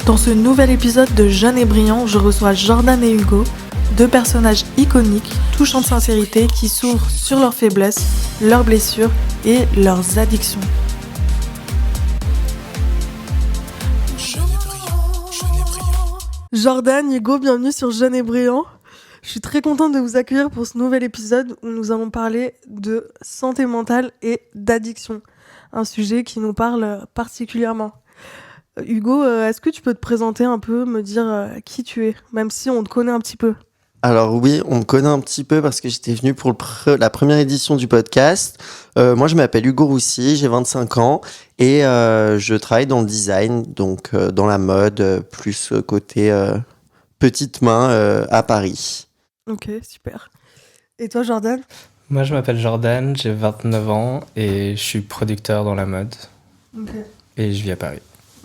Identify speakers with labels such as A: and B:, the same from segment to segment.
A: Dans ce nouvel épisode de Jeunes et Brillants, je reçois Jordan et Hugo, deux personnages iconiques, touchants de sincérité, qui s'ouvrent sur leurs faiblesses, leurs blessures et leurs addictions. Jordan, Hugo, bienvenue sur Jeunes et Brillants. Je suis très contente de vous accueillir pour ce nouvel épisode où nous allons parler de santé mentale et d'addiction, un sujet qui nous parle particulièrement. Hugo, est-ce que tu peux te présenter un peu, me dire qui tu es, même si on te connaît un petit peu?
B: Alors oui, on me connaît un petit peu parce que j'étais venu pour la première édition du podcast. Moi, je m'appelle Hugo Roussy, j'ai 25 ans et je travaille dans le design, donc dans la mode, plus côté petite main à Paris.
A: Ok, super. Et toi, Jordan?
C: Moi, je m'appelle Jordan, j'ai 29 ans et je suis producteur dans la mode.
A: Ok.
C: Et je vis à Paris.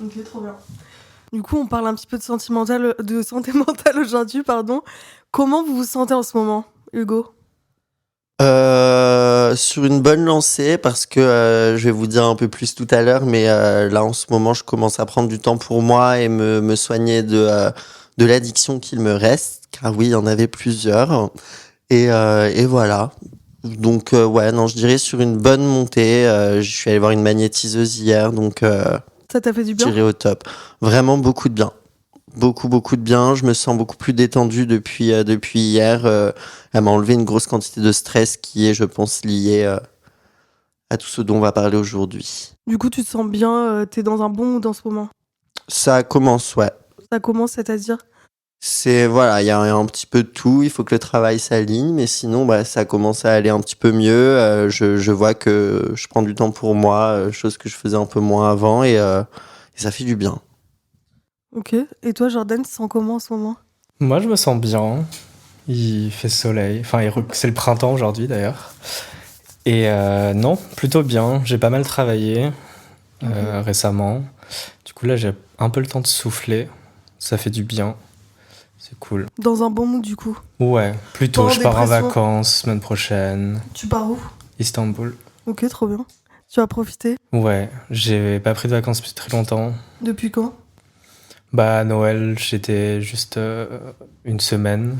A: Ok, trop bien. Du coup, on parle un petit peu de santé mentale aujourd'hui, pardon. Comment vous vous sentez en ce moment, Hugo?
B: Sur une bonne lancée parce que je vais vous dire un peu plus tout à l'heure, mais là en ce moment, je commence à prendre du temps pour moi et me soigner de l'addiction qu'il me reste, car oui, il y en avait plusieurs. Et voilà. Donc ouais, non, je dirais sur une bonne montée. Je suis allé voir une magnétiseuse hier, donc
A: Ça t'a fait du bien?
B: tiré au top. Vraiment beaucoup de bien. Beaucoup de bien. Je me sens beaucoup plus détendu depuis hier. Elle m'a enlevé une grosse quantité de stress qui est, je pense, lié à tout ce dont on va parler aujourd'hui.
A: Du coup, tu te sens bien, t'es dans un bon mood en ce moment?
B: Ça commence, ouais.
A: Ça commence, c'est-à-dire?
B: Voilà, il y a un petit peu de tout. Il faut que le travail s'aligne, mais sinon, bah, ça commence à aller un petit peu mieux. Je vois que je prends du temps pour moi, chose que je faisais un peu moins avant, et ça fait du bien.
A: Ok. Et toi, Jordan, tu te sens comment en ce moment?
C: Moi, je me sens bien. Il fait soleil. Enfin, c'est le printemps aujourd'hui, d'ailleurs. Et non, plutôt bien. J'ai pas mal travaillé récemment. Du coup, là, j'ai un peu le temps de souffler. Ça fait du bien. C'est cool.
A: Dans un bon mood, du coup.
C: Ouais, plutôt.
A: Pas en
C: Je pars en
A: dépression.
C: vacances semaine prochaine.
A: Tu pars où?
C: Istanbul.
A: Ok, trop bien. Tu as profité?
C: Ouais, j'ai pas pris de vacances depuis très longtemps.
A: Depuis quand?
C: Bah, à Noël, j'étais juste une semaine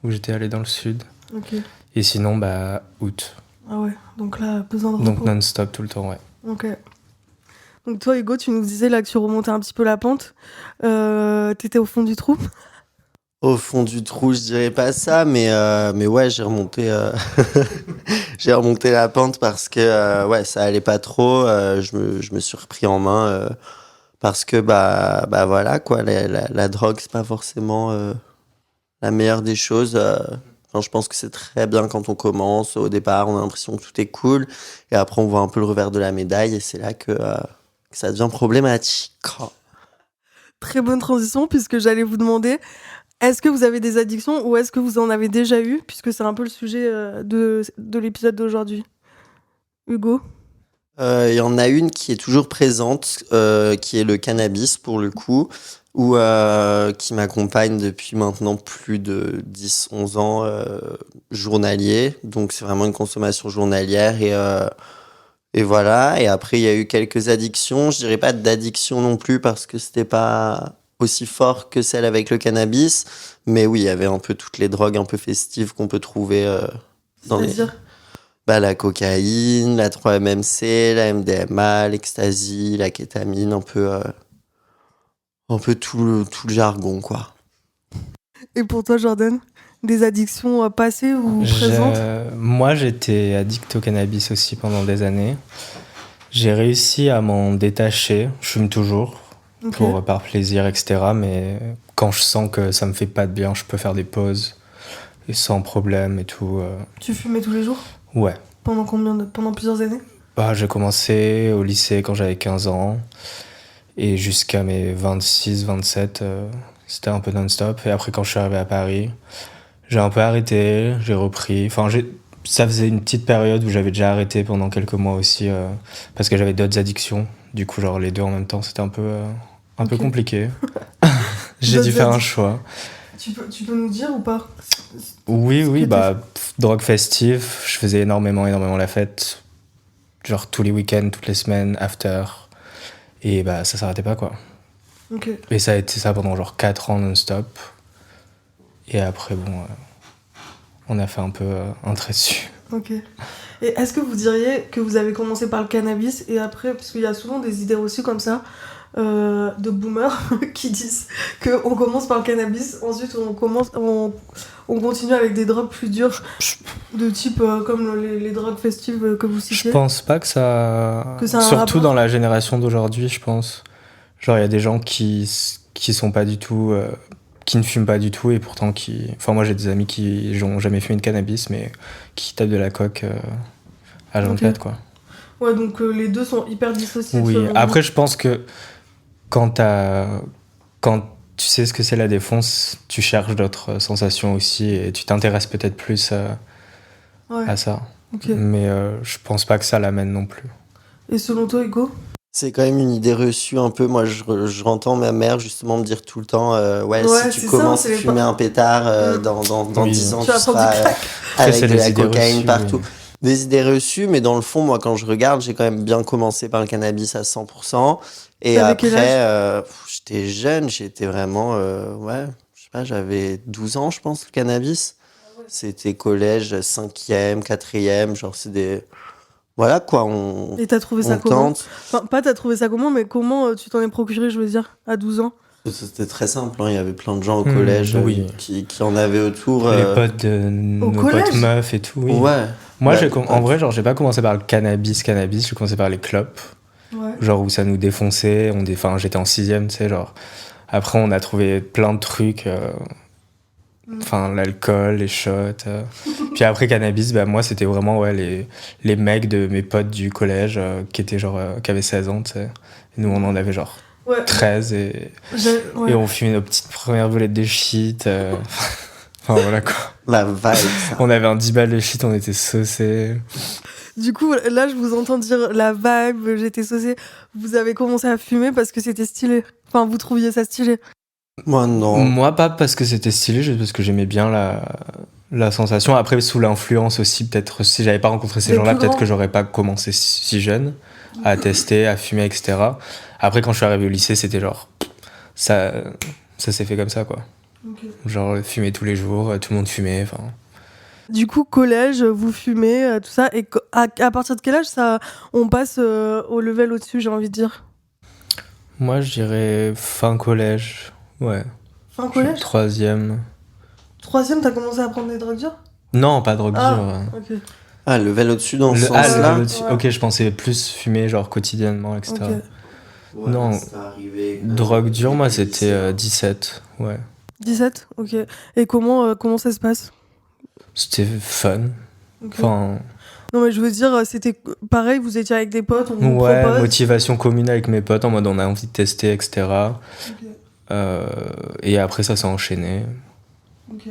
C: où j'étais allé dans le sud.
A: Ok.
C: Et sinon, bah, août.
A: Ah ouais, donc là, besoin de repos.
C: Donc non-stop tout le temps, ouais.
A: Ok. Donc toi, Hugo, tu nous disais là que tu remontais un petit peu la pente. T'étais au fond du trou?
B: Au fond du trou, je dirais pas ça, mais ouais, j'ai remonté, j'ai remonté la pente parce que ouais, ça allait pas trop. Je me suis repris en main parce que bah voilà quoi, la drogue c'est pas forcément la meilleure des choses. Enfin, je pense que c'est très bien quand on commence. Au départ, on a l'impression que tout est cool, et après on voit un peu le revers de la médaille, et c'est là que ça devient problématique.
A: Très bonne transition, puisque j'allais vous demander, est-ce que vous avez des addictions ou est-ce que vous en avez déjà eu, puisque c'est un peu le sujet de l'épisode d'aujourd'hui. Hugo?
B: Il y en a une qui est toujours présente, qui est le cannabis pour le coup, ou qui m'accompagne depuis maintenant plus de 10-11 ans journalier. Donc c'est vraiment une consommation journalière, et voilà. Et après, il y a eu quelques addictions. Je dirais pas d'addiction non plus parce que c'était pas aussi fort que celle avec le cannabis. Mais oui, il y avait un peu toutes les drogues un peu festives qu'on peut trouver dans les...
A: C'est-à-dire?
B: Bah, la cocaïne, la 3-MMC, la MDMA, l'ecstasy, la kétamine, un peu tout le jargon, quoi.
A: Et pour toi, Jordan? Des addictions passées ou présentes?
C: Moi, j'étais addict au cannabis aussi pendant des années. J'ai réussi à m'en détacher. Je fume toujours,
A: Ok.
C: par plaisir, etc. Mais quand je sens que ça me fait pas de bien, je peux faire des pauses et sans problème et tout.
A: Tu fumais tous les jours?
C: Ouais.
A: Pendant plusieurs années?
C: Bah, j'ai commencé au lycée quand j'avais 15 ans et jusqu'à mes 26-27, c'était un peu non-stop. Et après, quand je suis arrivé à Paris, j'ai un peu arrêté, j'ai repris. Enfin, ça faisait une petite période où j'avais déjà arrêté pendant quelques mois aussi parce que j'avais d'autres addictions. Du coup, genre les deux en même temps, c'était un peu
A: Ok.
C: compliqué. J'ai
A: D'autres
C: dû faire un choix.
A: Tu peux nous dire ou pas?
C: Oui,
A: que
C: bah, drogue festive, je faisais énormément la fête. Genre tous les week-ends, toutes les semaines, after. Et bah, ça s'arrêtait pas, quoi.
A: Ok.
C: Et ça a été ça pendant genre 4 ans non-stop. Et après, bon, on a fait un peu un trait dessus.
A: Ok. Et est-ce que vous diriez que vous avez commencé par le cannabis et après, parce qu'il y a souvent des idées reçues comme ça, de boomers qui disent qu'on commence par le cannabis, ensuite on continue avec des drogues plus dures, de type comme les drogues festives que vous
C: Je
A: citiez.
C: pense pas que ça.
A: Que ça a un
C: Surtout
A: rapport.
C: dans la génération d'aujourd'hui, je pense. Genre, il y a des gens qui sont pas du tout. Qui ne fument pas du tout et pourtant qui. Enfin, moi j'ai des amis qui n'ont jamais fumé de cannabis mais qui tapent de la coke à 24, quoi.
A: Ouais, donc les deux sont hyper dissociés.
C: Oui,
A: selon
C: après je pense que quand tu sais ce que c'est la défonce, tu cherches d'autres sensations aussi et tu t'intéresses peut-être plus
A: vous. Ouais,
C: à ça.
A: ok.
C: Mais je pense pas que ça l'amène non plus.
A: Et selon toi, Hugo?
B: C'est quand même une idée reçue un peu. Moi, je entends ma mère justement me dire tout le temps ouais,
A: Ouais,
B: si tu
A: c'est ça,
B: commences
A: c'est
B: à
A: les
B: fumer un pétard, dans
C: Oui.
B: 10 ans,
A: Tu
B: tu
A: vas prendre
B: seras
A: du crack.
B: avec
C: c'est
B: de
C: les
B: la
C: idées
B: cocaïne
C: reçues,
B: partout.
C: oui.
B: Des idées reçues, mais dans le fond, moi, quand je regarde, j'ai quand même bien commencé par le cannabis à 100%. Et
A: T'avais quel
B: après,
A: âge
B: j'étais jeune, j'étais vraiment, ouais, je sais pas, j'avais 12 ans, je pense, le cannabis. C'était collège, 5e, 4e, genre, c'est des. Voilà, quoi,
A: Et t'as trouvé ça
B: on
A: comment?
B: tente.
A: Enfin, pas t'as trouvé ça comment, mais comment tu t'en es procuré, je veux dire, à 12 ans?
B: C'était très simple, hein. Il y avait plein de gens au collège
C: oui.
B: qui en avaient autour.
C: Les potes de nos
A: collège
C: potes meufs et tout, oui.
B: Ouais.
C: Moi,
B: Bah,
C: en vrai, genre, j'ai pas commencé par le cannabis, j'ai commencé par les clopes.
A: Ouais.
C: Genre où ça nous défonçait, enfin, j'étais en 6e, tu sais, genre. Après, on a trouvé plein de trucs, enfin, l'alcool, les shots. Puis après, cannabis, bah, moi, c'était vraiment, ouais, les mecs de mes potes du collège qui étaient genre, qui avaient 16 ans, tu sais. Et nous, on en avait genre
A: Ouais.
C: 13 et
A: Ouais.
C: on fumait nos petites premières boulettes de shit. Enfin, voilà quoi.
B: la vibe, ça.
C: On avait un 10 balles de shit, on était saucés.
A: Du coup, là, je vous entends dire la vibe, j'étais saucée. Vous avez commencé à fumer parce que c'était stylé. Enfin, vous trouviez ça stylé.
B: Moi, non.
C: Moi, pas parce que c'était stylé, juste parce que j'aimais bien la sensation. Après, sous l'influence aussi, peut-être si j'avais pas rencontré ces
A: Des
C: gens-là,
A: plus
C: peut-être
A: grands.
C: que j'aurais pas commencé si jeune à tester, à fumer, etc. Après, quand je suis arrivé au lycée, c'était genre. Ça s'est fait comme ça, quoi.
A: Ok.
C: Genre, fumer tous les jours, tout le monde fumait, enfin.
A: Du coup, collège, vous fumez, tout ça. Et à partir de quel âge on passe au level au-dessus, j'ai envie de dire?
C: Moi, je dirais fin collège. Ouais.
A: Fin collège?
C: 3e.
A: 3e, t'as commencé à prendre des drogues dures?
C: Non, pas drogue
A: Ah,
C: dure.
A: ok.
B: Ah, level au-dessus dans ce
C: Le
B: sens-là.
C: level au-dessus.
A: Ouais.
C: Ok, je pensais plus fumer, genre quotidiennement, etc.
A: Ok.
B: Ouais,
C: Non.
B: c'est arrivé,
C: Drogue dure, moi,
B: lycée,
C: c'était
B: hein.
C: 17. Ouais.
A: 17? Ok. Et comment ça se passe?
C: C'était fun.
A: Ok.
C: Enfin,
A: Non, mais je veux dire, c'était pareil, vous étiez avec des potes, on vous
C: ouais,
A: propose.
C: motivation commune avec mes potes, en mode on a envie de tester, etc.
A: Ok.
C: Et après, ça s'est enchaîné.
A: Ok.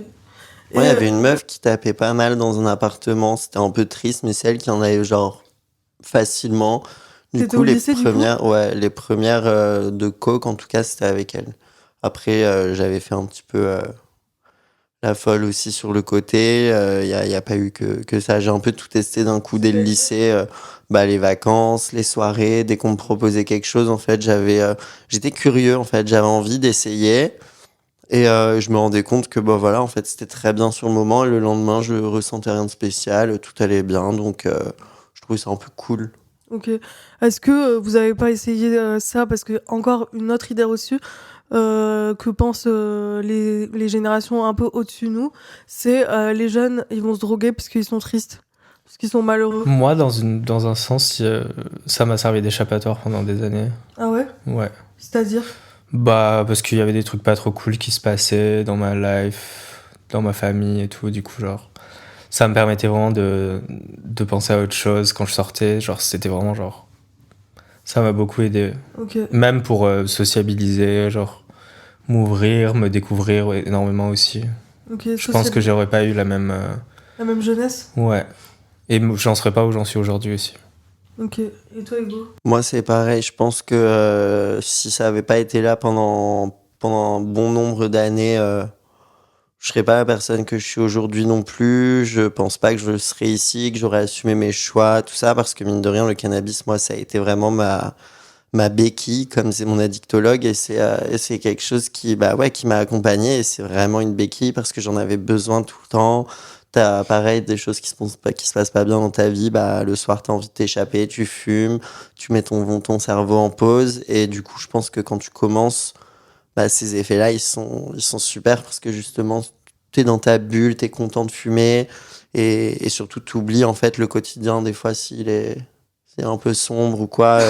B: Moi, il y
A: Et,
B: avait une meuf qui tapait pas mal dans un appartement. C'était un peu triste, mais c'est elle qui en avait genre facilement. Du
A: T'étais
B: coup,
A: au lycée, du coup
B: les premières de coke, en tout cas, c'était avec elle. Après, j'avais fait un petit peu la folle aussi sur le côté. Y a pas eu que ça. J'ai un peu tout testé d'un coup dès le lycée. Bah, les vacances, les soirées, dès qu'on me proposait quelque chose, en fait, j'étais curieux, en fait. J'avais envie d'essayer. Et je me rendais compte que bah voilà, en fait, c'était très bien sur le moment. Et le lendemain, je ressentais rien de spécial, tout allait bien, donc je trouvais ça un peu cool.
A: Ok. Est-ce que vous avez pas essayé ça? Parce que, encore une autre idée reçue que pensent les générations un peu au-dessus de nous, c'est les jeunes, ils vont se droguer parce qu'ils sont tristes, parce qu'ils sont malheureux.
C: Moi, dans un sens, ça m'a servi d'échappatoire pendant des années.
A: Ah ouais?
C: Ouais.
A: C'est-à-dire?
C: Bah, parce qu'il y avait des trucs pas trop cool qui se passaient dans ma life, dans ma famille et tout. Du coup, genre, ça me permettait vraiment de penser à autre chose quand je sortais. Genre, c'était vraiment genre. Ça m'a beaucoup aidé.
A: Ok.
C: Même pour sociabiliser, genre, m'ouvrir, me découvrir énormément aussi.
A: Ok.
C: Je pense que j'aurais pas eu la même.
A: La même jeunesse?
C: Ouais. Et j'en serais pas où j'en suis aujourd'hui aussi.
A: Ok. Et toi, Hugo?
B: Moi, c'est pareil. Je pense que si ça avait pas été là pendant un bon nombre d'années, je serais pas la personne que je suis aujourd'hui non plus. Je pense pas que je serais ici, que j'aurais assumé mes choix, tout ça, parce que mine de rien, le cannabis, moi, ça a été vraiment ma béquille, comme c'est mon addictologue, et c'est quelque chose qui m'a accompagné, et c'est vraiment une béquille parce que j'en avais besoin tout le temps. T'as pareil des choses qui se passent pas bien dans ta vie, le soir t'as envie de t'échapper, tu fumes, tu mets ton cerveau en pause, et du coup je pense que quand tu commences, ces effets-là ils sont super parce que justement t'es dans ta bulle, t'es content de fumer, et surtout t'oublies en fait le quotidien des fois c'est un peu sombre ou quoi.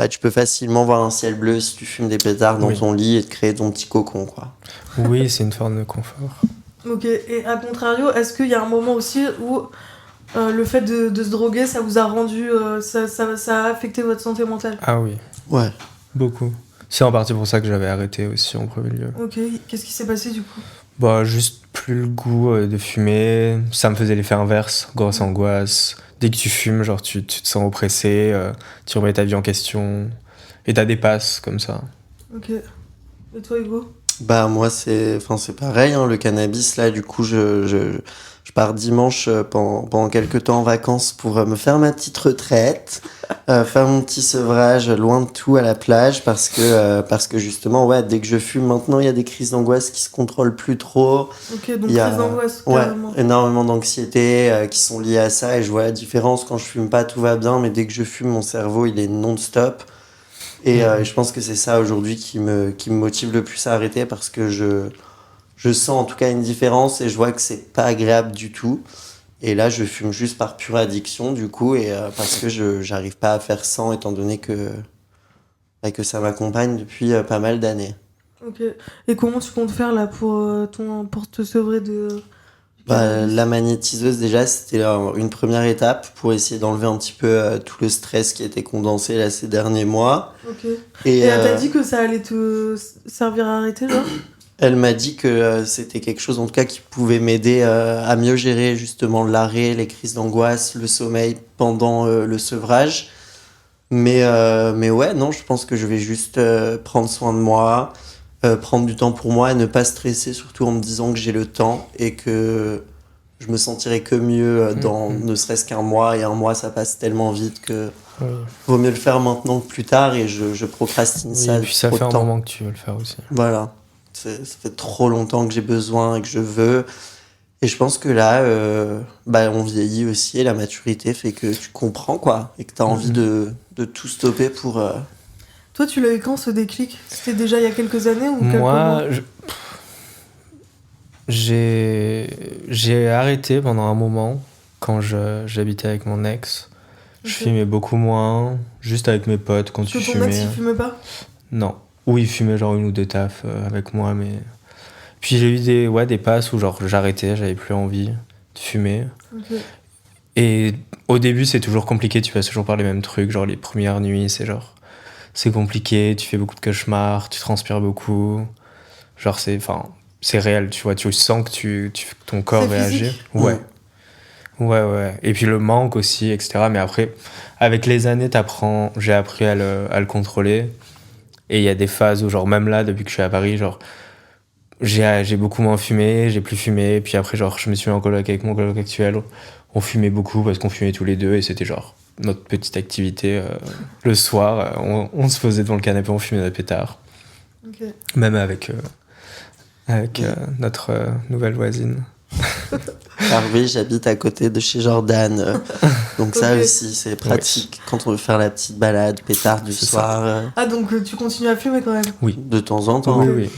B: Tu peux facilement voir un ciel bleu si tu fumes des pétards dans ton lit et te créer ton petit cocon, quoi.
C: Oui, c'est une forme de confort.
A: Ok, et à contrario, est-ce qu'il y a un moment aussi où le fait de se droguer, ça vous a rendu... ça a affecté votre santé mentale?
C: Ah oui.
B: Ouais.
C: Beaucoup. C'est en partie pour ça que j'avais arrêté aussi en premier lieu.
A: Ok, qu'est-ce qui s'est passé du coup?
C: Juste plus le goût de fumer. Ça me faisait l'effet inverse, grosse angoisse. Dès que tu fumes, genre tu te sens oppressé, tu remets ta vie en question. Et t'as des passes comme ça.
A: Ok. Et toi, Hugo?
B: Moi, c'est pareil, hein, le cannabis, là, du coup, je pars dimanche pendant quelques temps en vacances pour me faire ma petite retraite, faire mon petit sevrage loin de tout à la plage parce que justement, ouais, dès que je fume maintenant, il y a des crises d'angoisse qui se contrôlent plus trop.
A: Ok, donc
B: Il y a,
A: crise d'angoisse,
B: ouais,
A: carrément.
B: énormément d'anxiété qui sont liées à ça, et je vois la différence. Quand je fume pas, tout va bien, mais dès que je fume, mon cerveau, il est non-stop. Et je pense que c'est ça aujourd'hui qui me motive le plus à arrêter parce que je sens en tout cas une différence et je vois que c'est pas agréable du tout. Et là, je fume juste par pure addiction du coup, et parce que j'arrive pas à faire sans étant donné que ça m'accompagne depuis pas mal d'années.
A: Ok. Et comment tu comptes faire là pour te sevrer de...
B: La magnétiseuse, déjà, c'était une première étape pour essayer d'enlever un petit peu tout le stress qui a été condensé là ces derniers mois.
A: Ok.
B: Et
A: Et elle t'a dit que ça allait te servir à arrêter, genre?
B: elle m'a dit que c'était quelque chose en tout cas qui pouvait m'aider à mieux gérer justement l'arrêt, les crises d'angoisse, le sommeil pendant le sevrage. Mais ouais, non, je pense que je vais juste prendre soin de moi, prendre du temps pour moi et ne pas stresser, surtout en me disant que j'ai le temps et que je me sentirai que mieux dans ne serait-ce qu'un mois. Et un mois, ça passe tellement vite que vaut mieux le faire maintenant que plus tard, et je procrastine ça
C: et puis ça
B: trop
C: fait
B: de
C: un
B: temps.
C: moment que tu veux le faire aussi.
B: Voilà. Ça fait trop longtemps que j'ai besoin et que je veux. Et je pense que là, on vieillit aussi, et la maturité fait que tu comprends, quoi, et que tu as envie de tout stopper pour...
A: Toi, tu l'as eu quand, ce déclic? C'était déjà il y a quelques années ou quelques mois?
C: Moi, j'ai arrêté pendant un moment quand j'habitais avec mon ex. Je fumais beaucoup moins, juste avec mes potes quand tu
A: Parce que
C: fumais.
A: ton ex, il fumait pas?
C: Non. Ou il fumait genre une ou deux tafs avec moi, mais... Puis j'ai eu des passes où genre j'arrêtais, j'avais plus envie de fumer.
A: Ok.
C: Et au début, c'est toujours compliqué, tu passes toujours par les mêmes trucs, genre les premières nuits, c'est compliqué, tu fais beaucoup de cauchemars, tu transpires beaucoup. Genre c'est réel, tu vois, tu sens que ton corps
A: C'est
C: réagit.
A: physique.
C: Ouais. Ouais. Et puis le manque aussi, etc. Mais après, avec les années, j'ai appris à le contrôler. Et il y a des phases où, genre, même là, depuis que je suis à Paris, genre, j'ai beaucoup moins fumé, j'ai plus fumé. Puis après, genre, je me suis mis en coloc avec mon coloc actuel. On fumait beaucoup parce qu'on fumait tous les deux, et c'était genre notre petite activité. Le soir, on se posait devant le canapé, on fumait notre pétard.
A: Ok.
C: Même avec notre nouvelle voisine.
B: Alors oui, j'habite à côté de chez Jordan, donc ça
A: Ok.
B: aussi c'est pratique quand on veut faire la petite balade pétard du
C: C'est
B: soir,
A: Ah, donc tu continues à fumer quand même?
C: Oui.
B: de temps en temps.
C: Oui.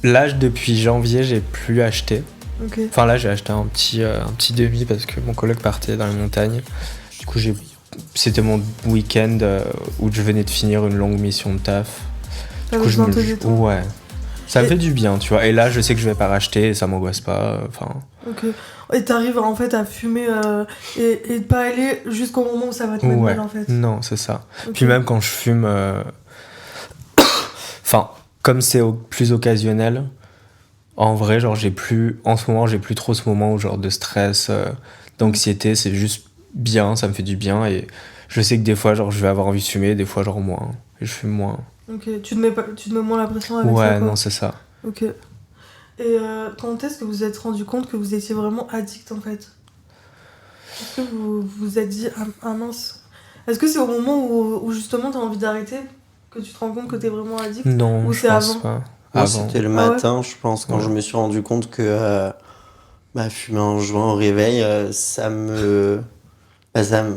C: Là, depuis janvier, j'ai plus acheté.
A: Ok.
C: Enfin, là, j'ai acheté un petit demi parce que mon coloc partait dans les montagnes. Du coup, c'était mon week-end où je venais de finir une longue mission de taf.
A: T'as
C: Du coup,
A: besoin de te détendre.
C: Ouais. Ça me fait du bien, tu vois. Et là, je sais que je vais pas racheter et ça m'angoisse pas. Enfin,
A: Ok. Et t'arrives en fait à fumer et de pas aller jusqu'au moment où ça va te mettre
C: ouais.
A: mal en fait.
C: Non, c'est ça.
A: Ok.
C: Puis même quand je fume, enfin, comme c'est plus occasionnel, en vrai, genre, en ce moment, j'ai plus trop ce moment où, genre, de stress, d'anxiété. C'est juste bien, ça me fait du bien. Et je sais que des fois, genre, je vais avoir envie de fumer, des fois, genre, moins. Et je fume moins.
A: Ok. Tu te mets moins la pression avec ça,
C: Ouais,
A: quoi.
C: non, c'est ça.
A: Ok. Et quand est-ce que vous vous êtes rendu compte que vous étiez vraiment addict en fait? Est-ce que vous vous êtes dit, ah mince, Est-ce que c'est au moment où justement t'as envie d'arrêter que tu te rends compte que t'es vraiment addict?
C: Non,
A: Ou
C: je
A: c'est
C: pense
A: avant?
C: pas.
B: Moi,
C: Avant.
B: c'était le
A: Ah ouais?
B: matin, je pense, quand
C: Ouais.
B: je me suis rendu compte que fumer un joint au réveil, ça me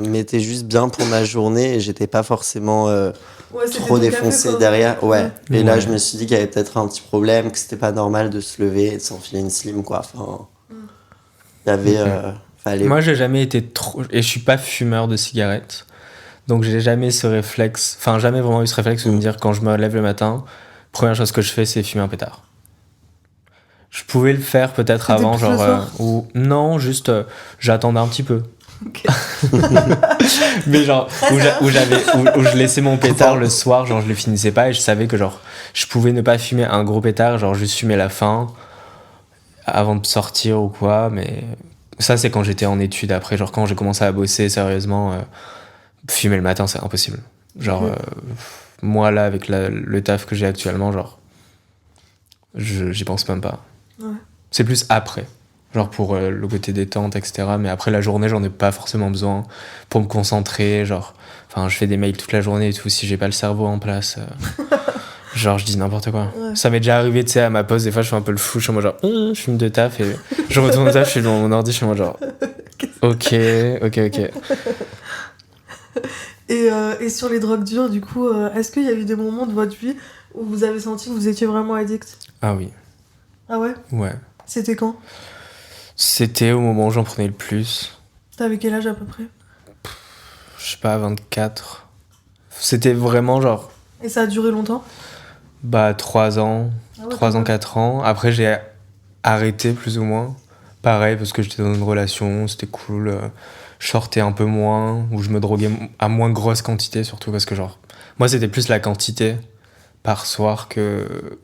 B: mettait juste bien pour ma journée et j'étais pas forcément
A: Ouais, c'était
B: trop
A: ton café,
B: défoncé
A: quoi.
B: derrière. Ouais. Et là,
C: Ouais.
B: je me suis dit qu'il y avait peut-être un petit problème, que c'était pas normal de se lever et de s'enfiler une slim, quoi. Enfin, il y avait. Fallait.
C: Moi, j'ai jamais été trop. Et je suis pas fumeur de cigarettes. Donc, j'ai jamais ce réflexe. Enfin, jamais vraiment eu ce réflexe de me dire quand je me lève le matin, première chose que je fais, c'est fumer un pétard. Je pouvais le faire peut-être
A: C'était
C: avant,
A: plus le
C: genre.
A: soir
C: Ou non, juste j'attendais un petit peu.
A: Ok.
C: Mais genre,
A: Très
C: où
A: bien.
C: où je laissais mon pétard le soir, genre je le finissais pas et je savais que genre je pouvais ne pas fumer un gros pétard, genre juste fumer la fin avant de sortir ou quoi, mais ça c'est quand j'étais en études. Après, genre quand j'ai commencé à bosser sérieusement, fumer le matin c'est impossible. Genre,
A: Ok.
C: moi là avec le taf que j'ai actuellement, genre, j'y pense même pas.
A: Ouais.
C: C'est plus après. Genre pour le côté détente, etc. Mais après la journée, j'en ai pas forcément besoin pour me concentrer. Genre, enfin, je fais des mails toute la journée et tout. Si j'ai pas le cerveau en place, genre, je dis n'importe quoi.
A: Ouais.
C: Ça m'est déjà arrivé, tu sais, à ma pause, des fois, je fais un peu le fou. Je suis en mode genre, je fume de taf et je retourne au taf, je suis dans mon ordi, je suis en mode genre, ok.
A: Et sur les drogues dures, du coup, est-ce qu'il y a eu des moments de votre vie où vous avez senti que vous étiez vraiment addict?
C: Ah oui,
A: Ah ouais?
C: ouais.
A: C'était quand?
C: C'était au moment où j'en prenais le plus.
A: T'avais quel âge à peu près?
C: Je sais pas, 24. C'était vraiment genre,
A: Et ça a duré longtemps?
C: 3 ans.
A: Ah ouais,
C: 3
A: quand
C: ans,
A: même.
C: 4 ans. Après, j'ai arrêté plus ou moins. Pareil, parce que j'étais dans une relation, c'était cool. Je sortais un peu moins, ou je me droguais à moins grosse quantité, surtout parce que, genre, moi, c'était plus la quantité par soir que.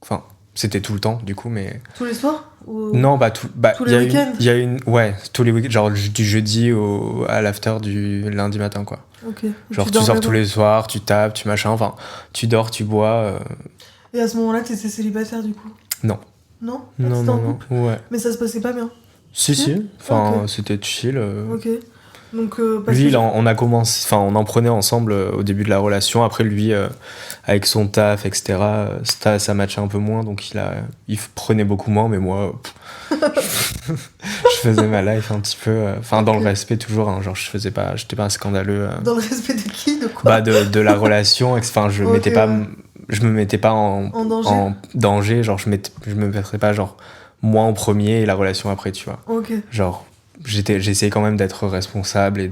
C: Enfin, c'était tout le temps, du coup, mais.
A: Tous les soirs? Ou...
C: Non,
A: Tous
C: il y
A: les
C: a
A: week-ends?
C: il y a une. Ouais, tous les week-ends, genre du jeudi à l'after du lundi matin, quoi.
A: Ok.
C: Genre, tu
A: dormais
C: sors
A: pas.
C: tous les soirs, tu tapes, tu machin, enfin, tu dors, tu bois.
A: Et à ce moment-là, t'étais célibataire du coup?
C: Non.
A: Non? Ah,
C: Non,
A: t'étais en
C: non, non.
A: couple?
C: Ouais.
A: Mais ça se passait pas bien?
C: Si, si. Enfin,
A: Ok.
C: c'était chill.
A: Ok. Donc, parce
C: Lui,
A: que
C: on a commencé, enfin, on en prenait ensemble au début de la relation. Après, lui, avec son taf, etc., ça matchait un peu moins, donc il prenait beaucoup moins, mais moi, je faisais ma life un petit peu, enfin, dans le respect toujours, hein, genre, j'étais pas scandaleux.
A: Dans le respect de qui? De quoi?
C: De la relation, enfin, je
A: Ok,
C: mettais pas,
A: ouais.
C: je me mettais pas en
A: En danger?
C: genre, je me mettrais pas, genre, moi en premier et la relation après, tu vois.
A: Ok.
C: Genre, j'essayais quand même d'être responsable et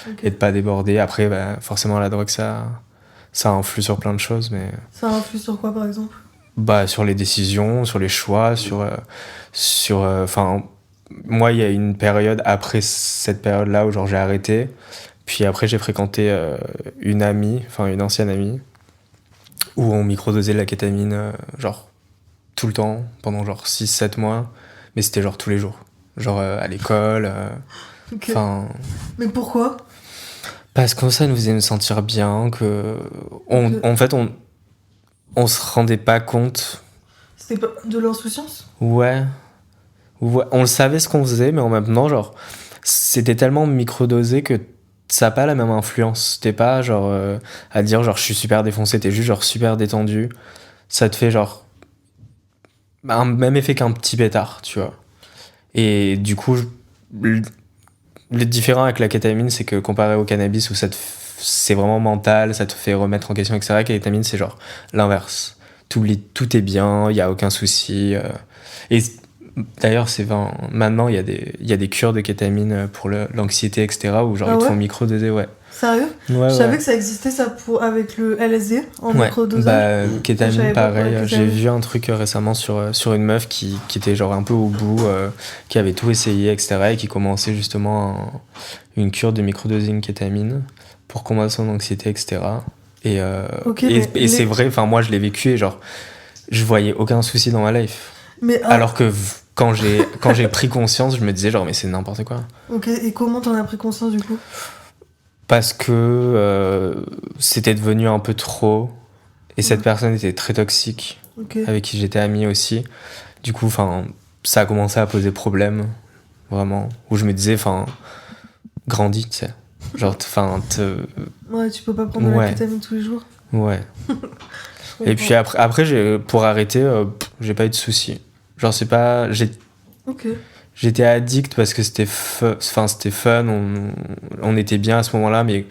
A: Ok.
C: de pas déborder. Après, forcément, la drogue, ça influe sur plein de choses, mais
A: Ça influe sur quoi par exemple?
C: sur les décisions, sur les choix, enfin, moi, il y a une période après cette période-là où genre j'ai arrêté. Puis après, j'ai fréquenté une amie, enfin une ancienne amie, où on microdosait de la kétamine, genre tout le temps, pendant genre 6-7 mois. Mais c'était genre tous les jours. Genre à l'école.
A: Ok.
C: Enfin.
A: Mais pourquoi?
C: Parce que ça nous faisait nous sentir bien, que.
A: Ok.
C: En fait, on se rendait pas compte.
A: C'était pas de l'insouciance?
C: Ouais. On le savait ce qu'on faisait, mais en même temps, genre, c'était tellement microdosé que ça n'a pas la même influence. C'était pas genre à dire genre je suis super défoncé, t'es juste genre super détendu. Ça te fait genre un même effet qu'un petit pétard, tu vois. Et du coup, le différent avec la kétamine, c'est que comparé au cannabis où c'est vraiment mental, ça te fait remettre en question, etc. La kétamine, c'est genre l'inverse. T'oublies, tout est bien, il y a aucun souci. Et d'ailleurs, maintenant, il y a des cures de kétamine pour l'anxiété, etc. où genre
A: Ah
C: ils te
A: ouais?
C: font microdoser, ouais.
A: Sérieux?
C: Ouais,
A: Je savais
C: ouais.
A: que ça existait ça avec le LSD en
C: Ouais,
A: microdosage. Je
C: kétamine,
A: savais pas pour
C: pareil.
A: la
C: J'ai
A: kétamine.
C: vu un truc récemment sur une meuf qui était genre un peu au bout, qui avait tout essayé, etc. et qui commençait justement une cure de microdosing kétamine pour combattre son anxiété, etc. Et,
A: Ok,
C: et,
A: mais
C: et c'est vrai, enfin moi je l'ai vécu et genre je voyais aucun souci dans ma life.
A: Mais
C: Alors que quand j'ai pris conscience, je me disais genre mais c'est n'importe quoi.
A: ok, et comment t'en as pris conscience du coup?
C: Parce que c'était devenu un peu trop et cette personne était très toxique
A: Ok.
C: avec qui j'étais ami aussi. Du coup, enfin, ça a commencé à poser problème, vraiment. Où je me disais, enfin, grandis, tu sais. Genre,
A: Ouais, tu peux pas prendre de la
C: Ouais.
A: kétamine tous les jours.
C: ouais.
A: Je
C: Et puis
A: comprends.
C: après pour arrêter, j'ai pas eu de soucis. Genre,
A: Ok.
C: j'étais addict parce que c'était c'était fun, on était bien à ce moment-là, mais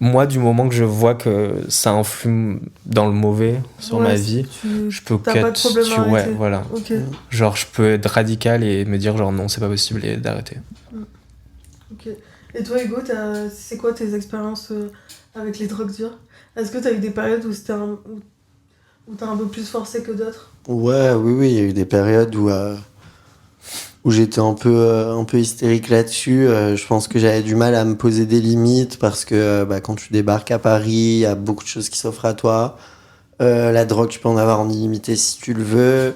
C: moi, du moment que je vois que ça influe dans le mauvais sur
A: Ouais,
C: ma vie, je peux
A: t'as pas de problème à
C: ouais,
A: arrêter.
C: voilà.
A: Ok.
C: Genre, je peux être radical et me dire, genre, non, c'est pas possible et d'arrêter.
A: Ok. Et toi, Hugo, c'est quoi tes expériences avec les drogues dures? Est-ce que t'as eu des périodes où t'as un peu plus forcé que d'autres?
B: Ouais, oui, il y a eu des périodes où j'étais un peu hystérique là-dessus. Je pense que j'avais du mal à me poser des limites parce que quand tu débarques à Paris, il y a beaucoup de choses qui s'offrent à toi. La drogue, tu peux en avoir en illimité si tu le veux.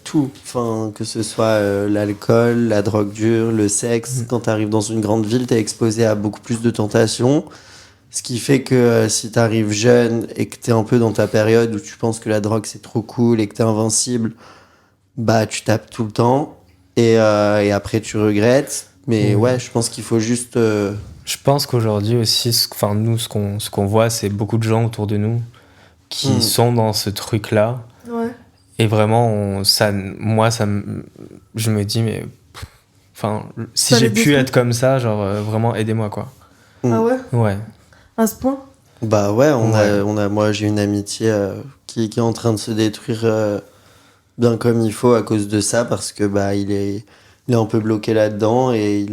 B: Tout, enfin, que ce soit l'alcool, la drogue dure, le sexe. Quand tu arrives dans une grande ville, tu es exposé à beaucoup plus de tentations. Ce qui fait que si tu arrives jeune et que tu es un peu dans ta période où tu penses que la drogue c'est trop cool et que tu es invincible, bah tu tapes tout le temps et après tu regrettes. Mais ouais, je pense qu'il faut juste.
C: Je pense qu'aujourd'hui aussi, nous, ce qu'on voit, c'est beaucoup de gens autour de nous qui sont dans ce truc-là.
A: Ouais.
C: Et vraiment, je me dis, mais si
A: Ça
C: j'ai
A: les
C: pu
A: détruit.
C: être comme ça, genre vraiment aidez-moi quoi.
A: Ah ouais?
C: Ouais.
A: À ce point?
B: Bah ouais,
C: Ouais.
B: moi j'ai une amitié qui est en train de se détruire bien comme il faut à cause de ça parce que il est un peu bloqué là-dedans et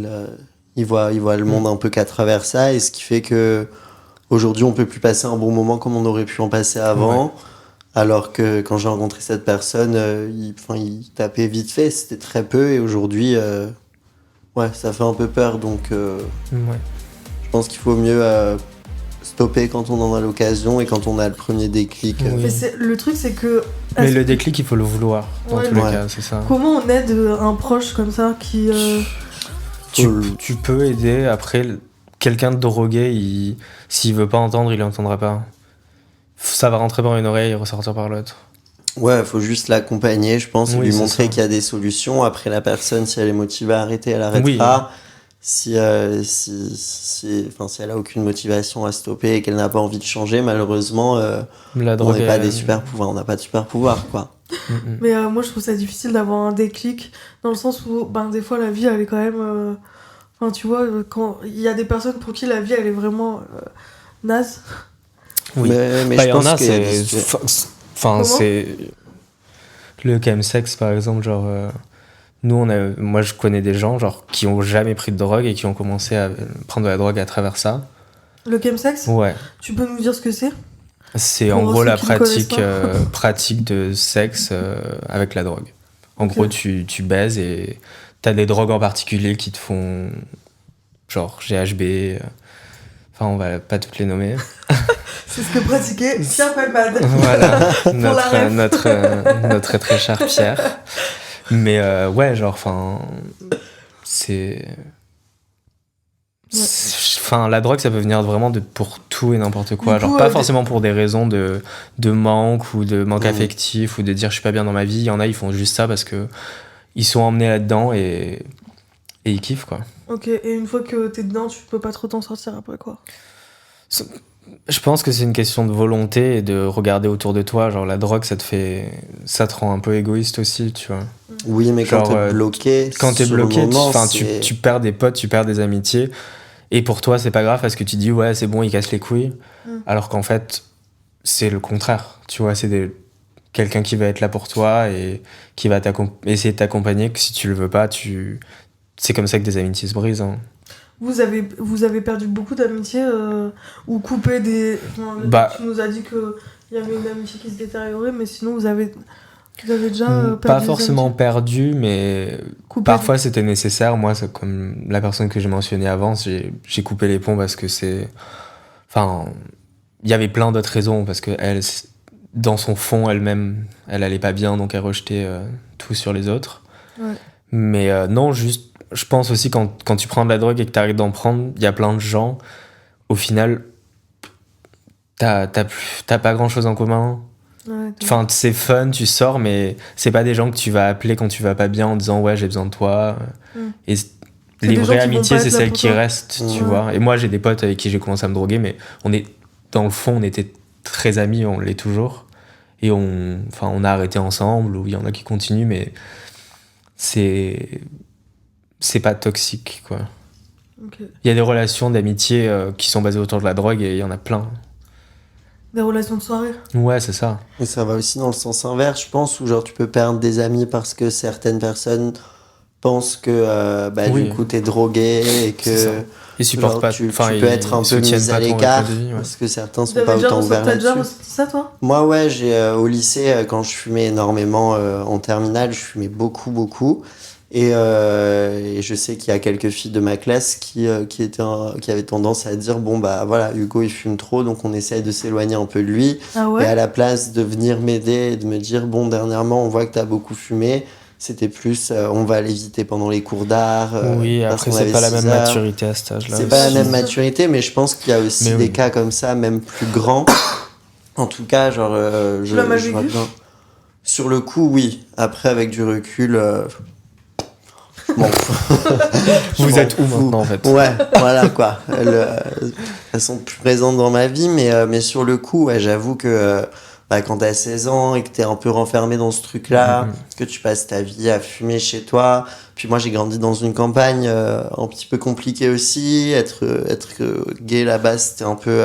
B: il voit le monde un peu qu'à travers ça et ce qui fait que aujourd'hui on peut plus passer un bon moment comme on aurait pu en passer avant.
C: Ouais.
B: Alors que quand j'ai rencontré cette personne, il tapait vite fait, c'était très peu et aujourd'hui, ouais, ça fait un peu peur donc
C: Ouais.
B: je pense qu'il faut mieux stopper quand on en a l'occasion et quand on a le premier déclic.
C: Oui.
A: Mais le truc, c'est que.
C: Mais
A: est-ce
C: le
A: que-
C: déclic, il faut le vouloir dans
A: Ouais,
C: tous les
B: mais-
C: cas, c'est ça.
A: Comment on aide un proche comme ça qui.
C: Tu peux aider. Après, quelqu'un de drogué, s'il veut pas entendre, il entendra pas. Ça va rentrer par une oreille et ressortir par l'autre.
B: Ouais, faut juste l'accompagner, je pense, et
C: Oui,
B: lui
C: c'est
B: montrer
C: ça.
B: qu'il y a des solutions. Après, la personne, si elle est motivée à arrêter, elle arrêtera. Si elle a aucune motivation à stopper et qu'elle n'a pas envie de changer, malheureusement,
C: La
B: on
C: drogue.
B: n'est pas des super pouvoirs, on n'a pas de super pouvoirs, quoi.
A: Mais moi, je trouve ça difficile d'avoir un déclic dans le sens où, des fois, la vie, elle est quand même. Enfin, tu vois, quand il y a des personnes pour qui la vie, elle est vraiment naze.
C: Oui.
B: Mais
C: Bah,
B: je
C: y en
B: pense
C: a,
B: qu'il y a des
C: c'est.
B: situations-
A: Comment
C: C'est. Le chemsex, par exemple, genre. Moi, je connais des gens, genre, qui ont jamais pris de drogue et qui ont commencé à prendre de la drogue à travers ça.
A: Le chemsex,
C: Ouais.
A: tu peux nous dire ce que c'est?
C: C'est en
A: Pour
C: gros
A: ceux
C: la
A: qui ne connaissent
C: pratique de sexe avec la drogue. En
A: Ok.
C: gros, tu baises et t'as des drogues en particulier qui te font. Genre GHB. Enfin, on va pas toutes les nommer.
A: C'est ce que pratiquait Pierre Palmade.
C: Voilà,
A: la ref.
C: notre très cher Pierre. Mais ouais, genre, c'est. La drogue, ça peut venir vraiment pour tout et n'importe quoi.
A: Du coup,
C: Genre, pas forcément pour des raisons de manque ou de manque affectif ou de dire je suis pas bien dans ma vie. Il y en a, ils font juste ça parce que ils sont emmenés là-dedans et ils kiffent, quoi.
A: Ok, et une fois que t'es dedans, tu peux pas trop t'en sortir après, quoi.
C: Je pense que c'est une question de volonté et de regarder autour de toi. Genre, la drogue, ça te rend un peu égoïste aussi, tu vois.
B: Oui, mais
C: Genre,
B: quand t'es bloqué,
C: Quand t'es
B: sur le
C: bloqué,
B: moment,
C: tu perds des potes, tu perds des amitiés. Et pour toi, c'est pas grave parce que tu dis, ouais, c'est bon, il casse les couilles. Alors qu'en fait, c'est le contraire. Tu vois, quelqu'un qui va être là pour toi et qui va essayer de t'accompagner. Que si tu le veux pas, c'est comme ça que des amitiés se brisent. Hein.
A: Vous avez perdu beaucoup d'amitiés ou coupé des... tu nous as dit qu'il y avait une amitié qui se détériorait, mais sinon vous avez déjà perdu
C: pas
A: des
C: forcément
A: amitiés
C: perdu, mais
A: Coupé.
C: parfois c'était nécessaire. Moi, c'est comme la personne que j'ai mentionnée avant, j'ai coupé les ponts parce que il y avait plein d'autres raisons, parce que elle, dans son fond, elle-même, elle allait pas bien, donc elle rejetait tout sur les autres.
A: Ouais.
C: Mais non, juste, je pense aussi quand tu prends de la drogue et que t'arrêtes d'en prendre, il y a plein de gens, au final, t'as pas grand-chose en commun.
A: Ouais,
C: Enfin, c'est fun, tu sors, mais c'est pas des gens que tu vas appeler quand tu vas pas bien en disant ouais, j'ai besoin de toi. Et les
A: des gens
C: vraies
A: qui vont
C: amitiés,
A: pas
C: c'est
A: être là
C: celles
A: pour
C: qui
A: toi.
C: restent, tu
A: Ouais.
C: vois. Et moi, j'ai des potes avec qui j'ai commencé à me droguer, mais dans le fond, on était très amis, on l'est toujours. Et on a arrêté ensemble, ou il y en a qui continuent, mais c'est pas toxique, quoi.
A: Ok.
C: Il y a des relations d'amitié qui sont basées autour de la drogue et il y en a plein.
A: Des relations de soirée.
C: Ouais, c'est ça.
B: Et ça va aussi dans le sens inverse, je pense, où genre tu peux perdre des amis parce que certaines personnes pensent que
C: Oui.
B: du coup t'es drogué et
C: C'est ça.
B: que
C: Ils supportent
B: genre,
C: pas.
B: tu
C: Enfin,
B: peux être un
C: ils
B: peu
C: soutiennent
B: mis à
C: pas ton
B: l'écart
C: rythme de vie, ouais.
B: parce que certains sont
A: T'as
B: pas autant ouverts
A: déjà
B: là-dessus.
A: ressenti ça, toi?
B: Moi, ouais, au lycée, quand je fumais énormément en terminale, je fumais beaucoup. Et je sais qu'il y a quelques filles de ma classe qui avaient tendance à dire, bon, bah voilà, Hugo, il fume trop, donc on essaye de s'éloigner un peu de lui.
A: Ah
B: Et
A: ouais?
B: à la place de venir m'aider et de me dire, bon, dernièrement, on voit que t'as beaucoup fumé, c'était plus, on va l'éviter pendant les cours d'art.
C: Oui,
B: parce
C: après,
B: qu'on
C: c'est
B: avait
C: pas la
B: 6
C: même
B: heures.
C: maturité à cet âge-là.
B: C'est pas la
C: aussi.
B: même maturité, mais je pense qu'il y a aussi
C: Mais
B: des
C: oui.
B: cas comme ça, même plus grands. En tout cas, genre,
A: Tu l'as mal
B: je vois
A: vécu?
B: bien. Sur le coup, oui. Après, avec du recul, je m'en fous. Je
C: Vous
B: m'en
C: êtes où
B: fous.
C: maintenant, en fait?
B: Ouais, voilà quoi. Elles sont plus présentes dans ma vie, mais sur le coup, ouais, j'avoue que quand t'as 16 ans et que t'es un peu renfermé dans ce truc-là, que tu passes ta vie à fumer chez toi. Puis moi, j'ai grandi dans une campagne un petit peu compliquée aussi. Être gay là-bas, c'était un peu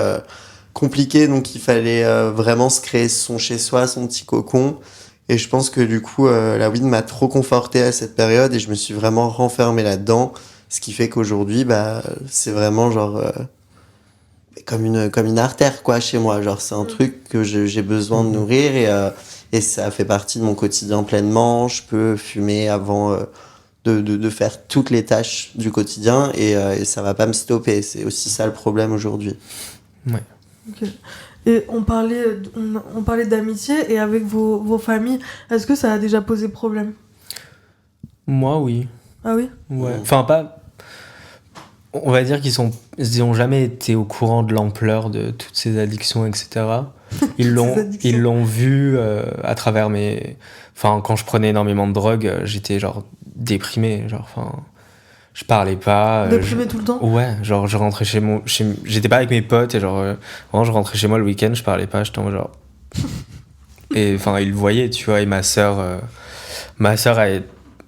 B: compliqué, donc il fallait vraiment se créer son chez-soi, son petit cocon. Et je pense que du coup, la weed m'a trop conforté à cette période et je me suis vraiment renfermé là-dedans. Ce qui fait qu'aujourd'hui, c'est vraiment genre comme une artère quoi chez moi. Genre c'est un truc que j'ai besoin de nourrir et ça fait partie de mon quotidien pleinement. Je peux fumer avant de faire toutes les tâches du quotidien et ça va pas me stopper. C'est aussi ça le problème aujourd'hui.
C: Ouais.
A: Ok. Et on parlait d'amitié et avec vos familles, est-ce que ça a déjà posé problème?
C: Moi, oui.
A: Ah oui?
C: Ouais. Enfin, pas. On va dire ils ont jamais été au courant de l'ampleur de toutes ces addictions, etc. Ils l'ont vu à travers Enfin, quand je prenais énormément de drogue, j'étais genre déprimé, genre, enfin, je parlais pas.
A: Déprimé tout le temps?
C: Ouais, genre je rentrais j'étais pas avec mes potes et genre vraiment je rentrais chez moi le week-end, je parlais pas, j'étais en mode genre. Et enfin, ils le voyaient, tu vois, et ma sœur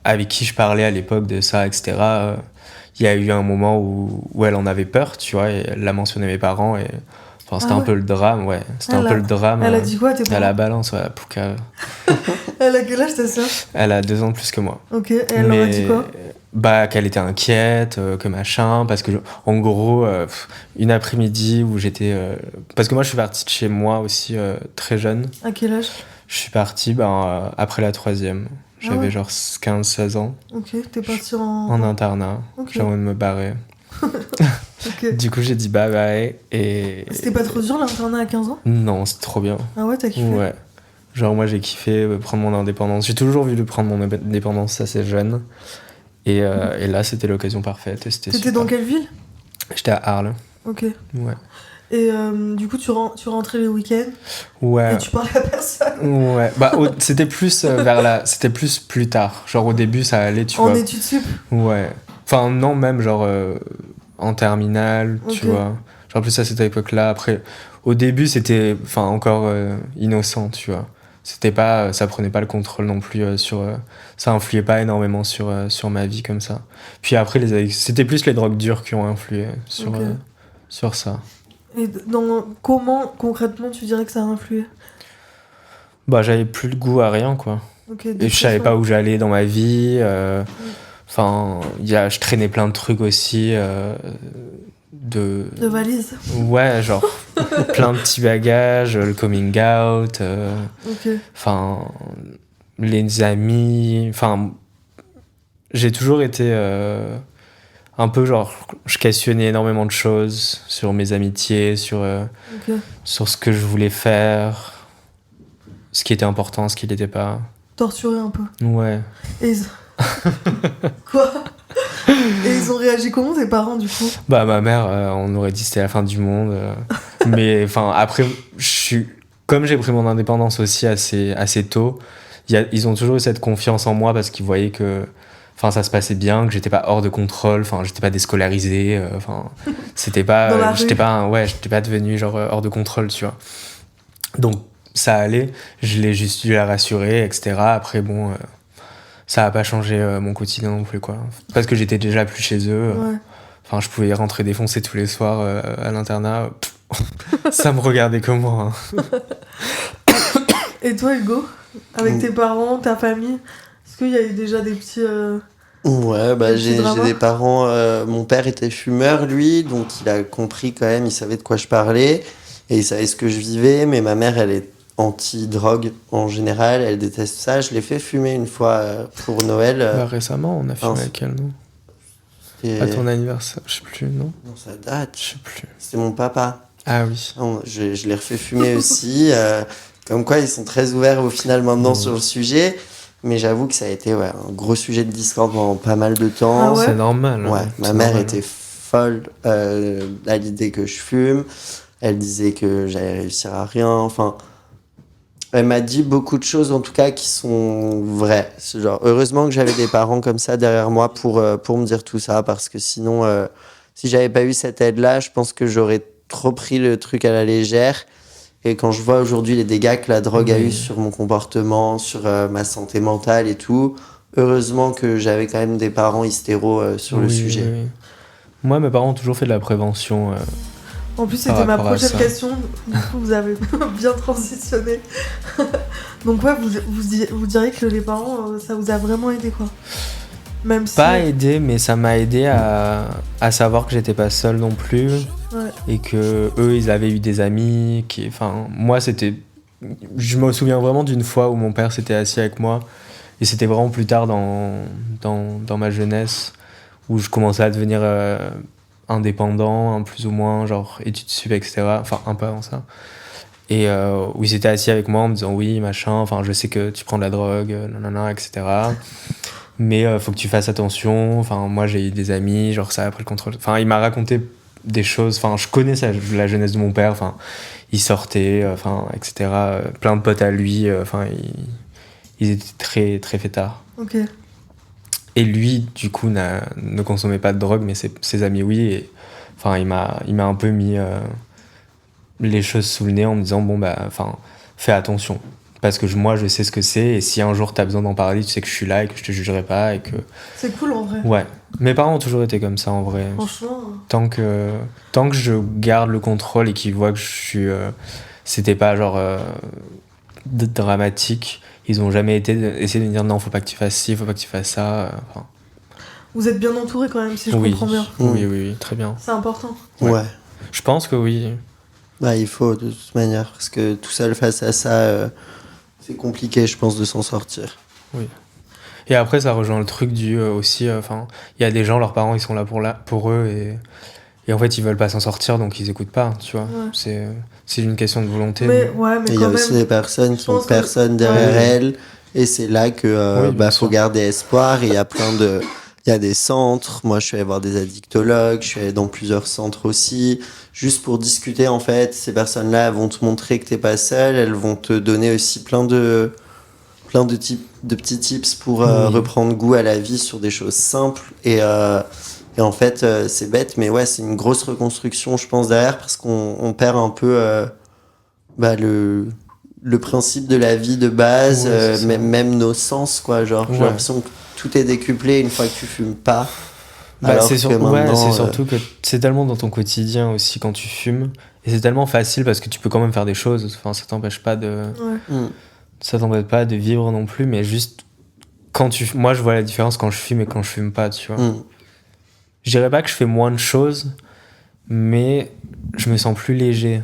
C: avec qui je parlais à l'époque de ça, etc. Il y a eu un moment où elle en avait peur, tu vois, et elle l'a mentionné à mes parents et enfin, c'était un peu le drame, ouais. C'était un peu le drame.
A: Elle a dit quoi, tes parents?
C: À la balance, ouais, Pouka.
A: Elle a quel âge, ta sœur?
C: Elle a 2 ans de plus que moi.
A: Ok, et elle leur a dit quoi?
C: Qu'elle était inquiète, que machin, parce que, en gros, une après-midi où j'étais... parce que moi, je suis parti de chez moi aussi très jeune.
A: À quel âge?
C: Je suis parti après la 3e. J'avais
A: ouais.
C: genre 15-16 ans.
A: Ok, t'es parti
C: En internat.
A: Ok.
C: J'ai envie de me barrer.
A: Ok.
C: Du coup, j'ai dit bye. Et...
A: C'était pas trop dur l'internat à 15 ans?
C: Non, c'était trop bien.
A: Ah ouais, t'as kiffé?
C: Ouais. Genre, moi, j'ai kiffé prendre mon indépendance. J'ai toujours voulu prendre mon indépendance assez jeune. Et là, c'était l'occasion parfaite. Et c'était
A: T'étais
C: super.
A: dans quelle ville?
C: J'étais à Arles.
A: Ok.
C: Ouais.
A: Et du coup, tu rentrais les week-ends
C: Ouais.
A: et tu parlais à personne?
C: Ouais. C'était plus c'était plus tard. Genre, au début, ça allait, tu vois.
A: En études sup?
C: Ouais. Enfin, non, même genre en terminale, tu
A: Ok.
C: vois. Genre, plus à cette époque-là. Après, au début, c'était encore innocent, tu vois. C'était pas, ça prenait pas le contrôle non plus ça influait pas énormément sur ma vie comme ça. Puis après, c'était plus les drogues dures qui ont influé sur,
A: Ok.
C: sur ça.
A: Et comment concrètement tu dirais que ça a influé?
C: J'avais plus le goût à rien, quoi.
A: Ok,
C: Et je savais pas où j'allais dans ma vie. Enfin, je traînais plein de trucs aussi. De
A: valises.
C: Ouais, genre plein de petits bagages, le coming out,
A: Ok.
C: enfin les amis, enfin j'ai toujours été un peu genre je questionnais énormément de choses sur mes amitiés, sur ce que je voulais faire, ce qui était important, ce qui l'était pas.
A: Torturé un peu.
C: Ouais.
A: Et Quoi? Et ils ont réagi comment, tes parents, du coup?
C: Ma mère, on aurait dit que c'était la fin du monde. Mais enfin, après, comme j'ai pris mon indépendance aussi assez tôt, ils ont toujours eu cette confiance en moi parce qu'ils voyaient que... enfin, ça se passait bien, que j'étais pas hors de contrôle, enfin, j'étais pas déscolarisé, enfin, c'était pas,
A: Dans la
C: j'étais
A: rue.
C: pas, j'étais pas devenu genre hors de contrôle, tu vois. Donc, ça allait, je l'ai juste dû la rassurer, etc. Après, bon, ça a pas changé mon quotidien non plus, quoi. Parce que j'étais déjà plus chez eux.
A: Ouais.
C: Enfin, je pouvais rentrer défoncé tous les soirs à l'internat. Ça me regardait comme moi. Hein.
A: Et toi, Hugo, avec tes parents, ta famille, est-ce qu'il y a eu déjà des petits.
B: Ouais,
A: Des petits
B: j'ai
A: dramas.
B: des parents. Mon père était fumeur, lui, donc il a compris quand même, il savait de quoi je parlais et il savait ce que je vivais. Mais ma mère, elle est anti-drogue en général, elle déteste ça. Je l'ai fait fumer une fois pour Noël.
C: Récemment, on a fumé
B: enfin,
C: avec elle, nous.
B: et-
C: À ton anniversaire, je sais plus, non?
B: Non, ça date.
C: Je sais plus.
B: C'était mon papa.
C: Ah oui.
B: Non, je l'ai refait fumer aussi. Comme quoi, ils sont très ouverts au final maintenant sur le sujet. Mais j'avoue que ça a été un gros sujet de discorde pendant pas mal de temps.
A: Ah ouais
C: C'est normal.
B: Ouais,
C: hein.
B: ma
C: C'est
B: mère
C: normal.
B: était folle à l'idée que je fume. Elle disait que j'allais réussir à rien. Enfin, elle m'a dit beaucoup de choses, en tout cas, qui sont vraies. C'est genre, heureusement que j'avais des parents comme ça derrière moi pour me dire tout ça, parce que sinon, si j'avais pas eu cette aide-là, je pense que j'aurais trop pris le truc à la légère. Et quand je vois aujourd'hui les dégâts que la drogue a eu sur mon comportement, sur ma santé mentale et tout, heureusement que j'avais quand même des parents hystéros sur le
C: Oui,
B: sujet.
C: oui, oui. Moi, mes parents ont toujours fait de la prévention.
A: En plus,
C: Par
A: c'était ma
C: rapport à
A: prochaine
C: ça.
A: question. Du coup, vous avez bien transitionné. Donc, ouais, vous diriez que les parents, ça vous a vraiment aidé, quoi. Même si.
C: Pas aidé, mais ça m'a aidé à savoir que j'étais pas seul non plus.
A: Ouais.
C: Et que eux, ils avaient eu des amis. Enfin, moi, c'était. Je me souviens vraiment d'une fois où mon père s'était assis avec moi. Et c'était vraiment plus tard dans ma jeunesse où je commençais à devenir indépendant, hein, plus ou moins, genre études sup, etc. Enfin, un peu avant ça. Et où ils étaient assis avec moi en me disant oui, machin, enfin, je sais que tu prends de la drogue, nanana, etc. Mais faut que tu fasses attention. Enfin, moi, j'ai eu des amis, genre ça a pris le contrôle. Enfin, il m'a raconté des choses. Enfin, je connais ça, la jeunesse de mon père. Enfin, il sortait, enfin, etc. Plein de potes à lui. Enfin, ils étaient très, très fêtards.
A: Ok.
C: Et lui, du coup, ne consommait pas de drogue, mais ses amis, oui. Et, enfin, il m'a un peu mis les choses sous le nez en me disant, bon, bah, enfin, fais attention. Parce que moi, je sais ce que c'est. Et si un jour t'as besoin d'en parler, tu sais que je suis là et que je te jugerai pas. Et que...
A: C'est cool, en vrai.
C: Ouais. Mes parents ont toujours été comme ça, en vrai.
A: Franchement.
C: Tant que je garde le contrôle et qu'ils voient que je suis... c'était pas, genre, dramatique. Ils ont jamais essayé de me dire, non, faut pas que tu fasses ci, faut pas que tu fasses ça. Enfin,
A: Vous êtes bien entouré, quand même, si je
C: oui.
A: comprends bien.
C: Oui, très bien.
A: C'est important.
B: Ouais.
C: Je pense que oui.
B: Bah, il faut de toute manière, parce que tout seul face à ça, c'est compliqué, je pense, de s'en sortir.
C: Oui. Et après, ça rejoint le truc du aussi. Enfin, il y a des gens, leurs parents, ils sont là pour eux et en fait, ils veulent pas s'en sortir, donc ils écoutent pas, tu vois.
A: Ouais.
C: C'est une question de volonté.
A: Mais
B: Et il y
A: quand
B: a
A: même.
B: aussi des personnes qui
A: je
B: ont
A: pense que-
B: personne derrière
A: Ouais.
B: elles, et c'est là que
C: Oui, bien
B: faut
C: sûr.
B: garder espoir. Et il y a il y a des centres. Moi, je suis allé voir des addictologues, je suis allé dans plusieurs centres aussi, juste pour discuter. En fait, ces personnes-là elles vont te montrer que t'es pas seul, elles vont te donner aussi plein de petits tips pour
C: Oui.
B: reprendre goût à la vie sur des choses simples. Et en fait, c'est bête, mais ouais, c'est une grosse reconstruction, je pense, derrière, parce qu'on perd un peu le principe de la vie de base,
C: Ouais, c'est ça.
B: même nos sens, quoi. Genre, j'ai
C: Ouais.
B: l'impression que tout est décuplé une fois que tu fumes pas.
C: Bah,
B: Alors
C: c'est
B: que
C: ouais,
B: maintenant,
C: c'est surtout que c'est tellement dans ton quotidien aussi quand tu fumes. Et c'est tellement facile parce que tu peux quand même faire des choses. Enfin, ça t'empêche pas
A: Ouais.
C: ça t'empêche pas de vivre non plus, mais juste moi, je vois la différence quand je fume et quand je fume pas, tu vois. Je dirais pas que je fais moins de choses, mais je me sens plus léger.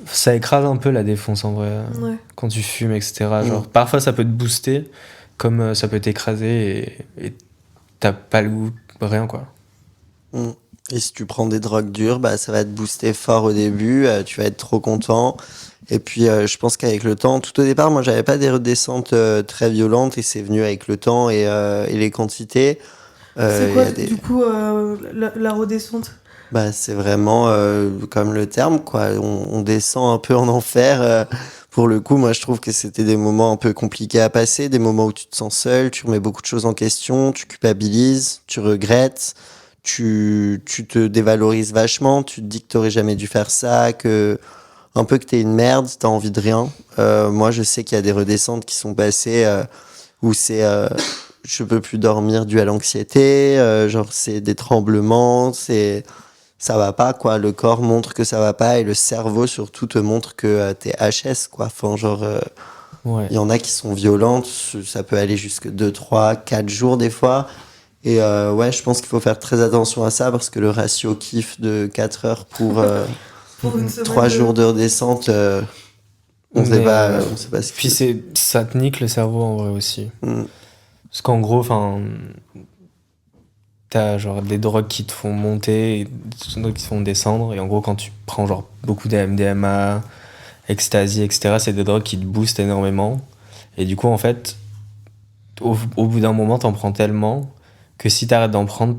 C: Ça écrase un peu la défonce en vrai,
A: Ouais.
C: quand tu fumes, etc. Genre, parfois ça peut te booster, comme ça peut t'écraser et t'as pas le goût, rien quoi.
B: Et si tu prends des drogues dures, bah, ça va te booster fort au début, tu vas être trop content. Et puis, je pense qu'avec le temps, tout au départ, moi, j'avais pas des redescentes très violentes et c'est venu avec le temps et les quantités.
A: C'est quoi,
B: y a des...
A: du coup, la redescente?
B: Bah, c'est vraiment comme le terme, quoi. On descend un peu en enfer Pour le coup, moi, je trouve que c'était des moments un peu compliqués à passer, des moments où tu te sens seul, tu remets beaucoup de choses en question, tu culpabilises, tu regrettes, tu te dévalorises vachement, tu te dis que t'aurais jamais dû faire ça, un peu que t'es une merde, t'as envie de rien. Moi, je sais qu'il y a des redescentes qui sont passées où je peux plus dormir dû à l'anxiété, genre c'est des tremblements, ça va pas quoi. Le corps montre que ça va pas et le cerveau surtout te montre que t'es HS quoi. Enfin genre,
C: Ouais.
B: il y en a qui sont violentes, ça peut aller jusque 2, 3, 4 jours des fois. Et ouais, je pense qu'il faut faire très attention à ça parce que le ratio kiff de 4 heures pour
A: Pour une semaine
B: 3 jours de redescente, on sait
C: Mais,
B: pas, on sait pas ce
C: Puis
B: qui...
C: ça te nique le cerveau en vrai aussi.
B: Mm.
C: Parce qu'en gros, enfin, t'as genre des drogues qui te font monter et des drogues qui te font descendre. Et en gros, quand tu prends genre beaucoup d'MDMA, ecstasy, etc., c'est des drogues qui te boostent énormément. Et du coup, en fait, au bout d'un moment, t'en prends tellement que si t'arrêtes d'en prendre,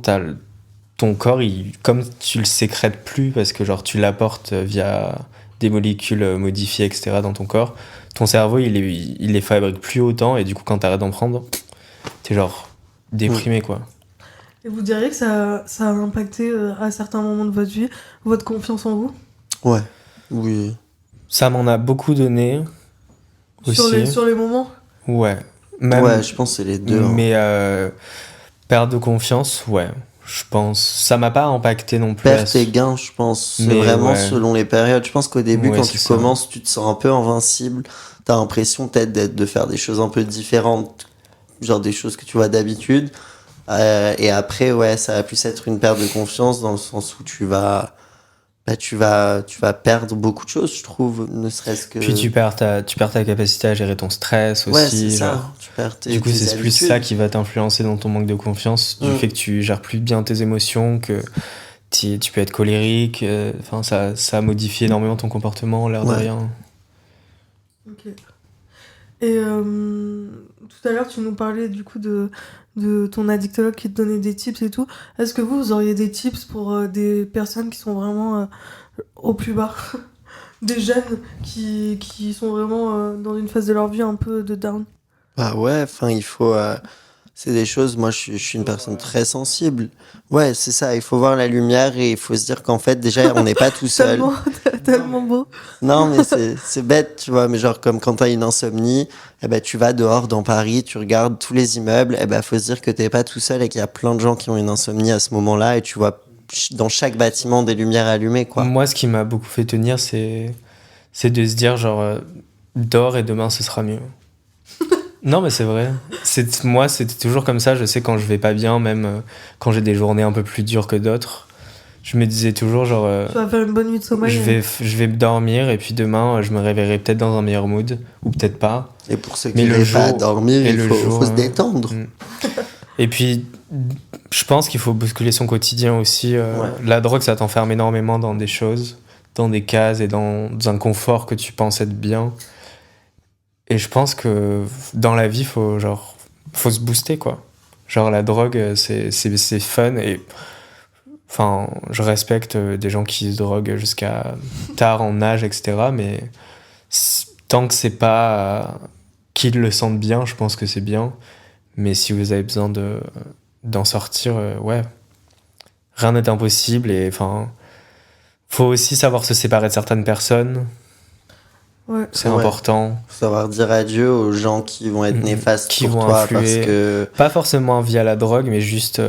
C: ton corps, comme tu le sécrètes plus parce que genre tu l'apportes via des molécules modifiées, etc., dans ton corps, ton cerveau, il les fabrique plus autant. Et du coup, quand t'arrêtes d'en prendre, t'es genre déprimé, quoi.
A: Et vous diriez que ça a impacté à certains moments de votre vie votre confiance en vous?
B: Ouais, oui.
C: Ça m'en a beaucoup donné aussi.
A: Sur les moments?
C: Ouais. Même,
B: Ouais, je pense que c'est les deux. Hein.
C: mais perte de confiance, ouais. Je pense. Ça m'a pas impacté non plus.
B: Perte et gain, je pense. C'est
C: Mais
B: vraiment
C: ouais.
B: selon les périodes. Je pense qu'au début,
C: Ouais,
B: quand
C: c'est
B: tu
C: ça.
B: commences, tu te sens un peu invincible. T'as l'impression peut-être de faire des choses un peu différentes, genre des choses que tu vois d'habitude. Et après, ouais, ça va plus être une perte de confiance dans le sens où tu vas perdre beaucoup de choses, je trouve, ne serait-ce que...
C: Puis tu perds ta capacité à gérer ton stress
B: Ouais,
C: aussi.
B: c'est ça.
C: Genre.
B: Tu perds
C: Du coup,
B: tes
C: c'est plus
B: habitudes.
C: ça qui va t'influencer dans ton manque de confiance, du fait que tu gères plus bien tes émotions, que tu peux être colérique. Enfin, ça modifie énormément ton comportement, l'air de
B: Ouais.
C: rien.
A: Ok. Et tout à l'heure, tu nous parlais du coup de ton addictologue qui te donnait des tips et tout. Est-ce que vous auriez des tips pour des personnes qui sont vraiment au plus bas? Des jeunes qui sont vraiment dans une phase de leur vie un peu de down?
B: Bah ouais, enfin, il faut... c'est des choses, moi je suis une personne très sensible. Ouais, c'est ça, il faut voir la lumière et il faut se dire qu'en fait, déjà, on n'est pas tout seul.
A: Tellement beau.
B: Non, mais c'est bête, tu vois, mais genre comme quand t'as une insomnie, eh ben, tu vas dehors dans Paris, tu regardes tous les immeubles, eh ben, faut se dire que t'es pas tout seul et qu'il y a plein de gens qui ont une insomnie à ce moment-là et tu vois dans chaque bâtiment des lumières allumées, quoi.
C: Moi, ce qui m'a beaucoup fait tenir, c'est de se dire, genre, dors et demain ce sera mieux. Non, mais c'est vrai. Moi, c'était toujours comme ça. Je sais quand je vais pas bien, même quand j'ai des journées un peu plus dures que d'autres, je me disais toujours, genre,
A: Tu vas faire une bonne nuit de sommeil.
C: je vais dormir et puis demain, je me réveillerai peut-être dans un meilleur mood, ou peut-être pas.
B: Et pour ceux qui
C: Mais le
B: n'arrivent pas à
C: jour-
B: dormir,
C: et
B: il
C: le
B: faut,
C: jour,
B: faut se détendre.
C: Et puis, je pense qu'il faut bousculer son quotidien aussi.
B: Ouais.
C: La drogue, ça t'enferme énormément dans des choses, dans des cases et dans un confort que tu penses être bien. Et je pense que dans la vie, faut se booster, quoi. Genre, la drogue, c'est fun et... Enfin, je respecte des gens qui se droguent jusqu'à tard en âge, etc. Mais tant que c'est pas qu'ils le sentent bien, je pense que c'est bien. Mais si vous avez besoin d'en sortir, ouais, rien n'est impossible. Et enfin, faut aussi savoir se séparer de certaines personnes.
A: Ouais.
C: C'est
B: Ouais.
C: important.
B: Faut savoir dire adieu aux gens qui vont être néfastes
C: Qui
B: pour
C: vont
B: toi
C: influer.
B: parce que...
C: Pas forcément via la drogue, mais juste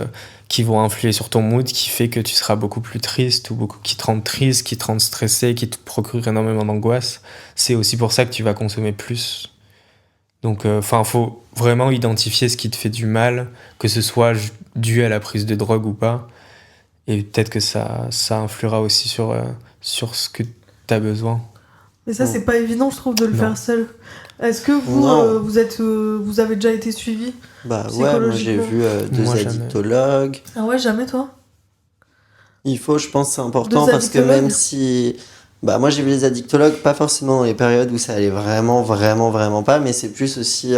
C: qui vont influer sur ton mood, qui fait que tu seras beaucoup plus triste, ou qui te rendent triste, qui te rendent stressé, qui te procurent énormément d'angoisse. C'est aussi pour ça que tu vas consommer plus. Donc, faut vraiment identifier ce qui te fait du mal, que ce soit dû à la prise de drogue ou pas. Et peut-être que ça influera aussi sur ce que tu as besoin.
A: Mais ça, c'est pas évident, je trouve, de le
C: Non.
A: faire seul. Est-ce que vous,
B: Non.
A: vous avez déjà été suivi?
B: Bah ouais, moi j'ai vu deux
C: Moi, jamais.
B: addictologues.
A: Ah ouais, jamais toi?
B: Il faut, je pense, c'est important
A: Deux
B: parce que
A: addictologues.
B: même si... Bah moi j'ai vu les addictologues, pas forcément dans les périodes où ça allait vraiment, vraiment, vraiment pas, mais c'est plus aussi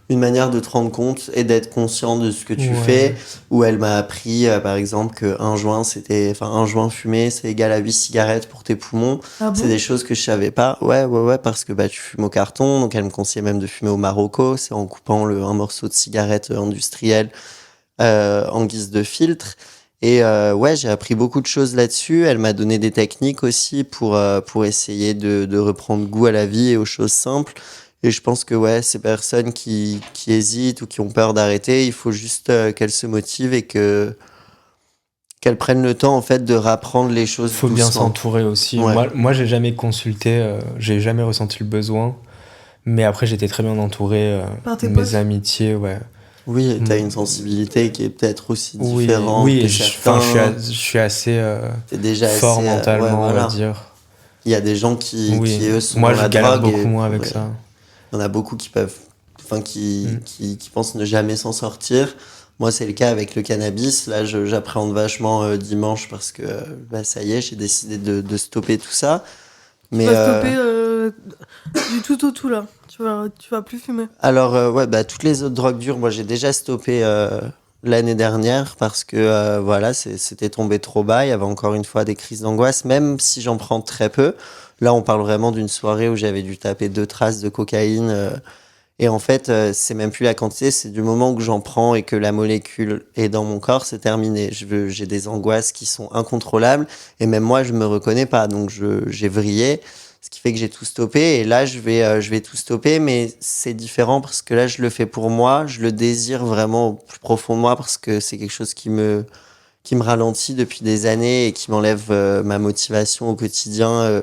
B: une manière de te rendre compte et d'être conscient de ce que tu
C: Ouais.
B: fais. Où elle m'a appris, par exemple, que un joint fumé, c'est égal à 8 cigarettes pour tes poumons.
A: Ah bon?
B: C'est des choses que je savais pas. Ouais, parce que tu fumes au carton. Donc, elle me conseillait même de fumer au Marocco. C'est en coupant un morceau de cigarette industrielle en guise de filtre. Et j'ai appris beaucoup de choses là-dessus. Elle m'a donné des techniques aussi pour essayer de reprendre goût à la vie et aux choses simples. Et je pense que ces personnes qui hésitent ou qui ont peur d'arrêter, il faut juste qu'elles se motivent et qu'elles prennent le temps en fait de rapprendre les choses
C: Faut
B: doucement.
C: bien s'entourer aussi.
B: Ouais.
C: Moi, j'ai jamais consulté, j'ai jamais ressenti le besoin. Mais après, j'étais très bien entouré.
A: Par tes
C: Mes
A: potes?
C: amitiés, ouais.
B: Oui, t'as une sensibilité qui est peut-être aussi
C: Oui,
B: différente
C: oui,
B: que
C: je
B: certains.
C: suis assez
B: T'es déjà
C: fort
B: assez,
C: mentalement, on
B: voilà.
C: va dire.
B: Il y a des gens qui eux sont
C: Moi,
B: dans
C: je
B: la
C: galère
B: drogue.
C: beaucoup moins avec
B: ouais.
C: ça.
B: Il y en a beaucoup qui pensent ne jamais s'en sortir. Moi, c'est le cas avec le cannabis. Là, j'appréhende vachement dimanche parce que ça y est, j'ai décidé de stopper tout ça.
A: Tu vas stopper du tout au tout là. Tu vas plus fumer.
B: Alors, toutes les autres drogues dures, moi, j'ai déjà stoppé l'année dernière parce que c'était tombé trop bas. Il y avait encore une fois des crises d'angoisse, même si j'en prends très peu. Là, on parle vraiment d'une soirée où j'avais dû taper 2 traces de cocaïne. Et en fait, c'est même plus la quantité, c'est du moment où j'en prends et que la molécule est dans mon corps, c'est terminé. J'ai des angoisses qui sont incontrôlables et même moi, je me reconnais pas. Donc, j'ai vrillé, ce qui fait que j'ai tout stoppé. Et là, je vais tout stopper, mais c'est différent parce que là, je le fais pour moi. Je le désire vraiment au plus profond de moi parce que c'est quelque chose qui me ralentit depuis des années et qui m'enlève ma motivation au quotidien.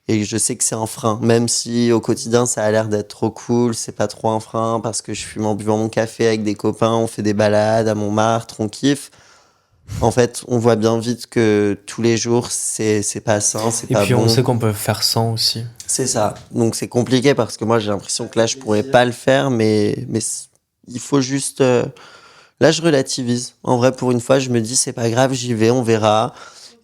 B: Et je sais que c'est un frein, même si au quotidien ça a l'air d'être trop cool, c'est pas trop un frein parce que je fume en buvant mon café avec des copains, on fait des balades à Montmartre, on kiffe. En fait, on voit bien vite que tous les jours c'est pas sain, c'est
C: Et
B: pas
C: puis,
B: bon.
C: on sait qu'on peut faire sans aussi.
B: C'est ça. Donc c'est compliqué parce que moi j'ai l'impression que là je pourrais pas le faire, mais il faut juste. Là je relativise. En vrai, pour une fois, je me dis c'est pas grave, j'y vais, on verra.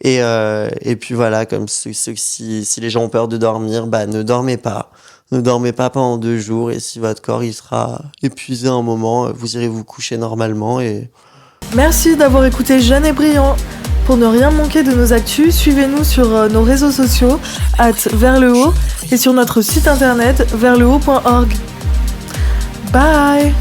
B: Et puis voilà, comme si les gens ont peur de dormir, ne dormez pas. Ne dormez pas pendant 2 jours et si votre corps il sera épuisé à un moment, vous irez vous coucher normalement.
A: Merci d'avoir écouté Jeune et Brillant. Pour ne rien manquer de nos actus, suivez-nous sur nos réseaux sociaux @verslhaut et sur notre site internet verslhaut.org. Bye!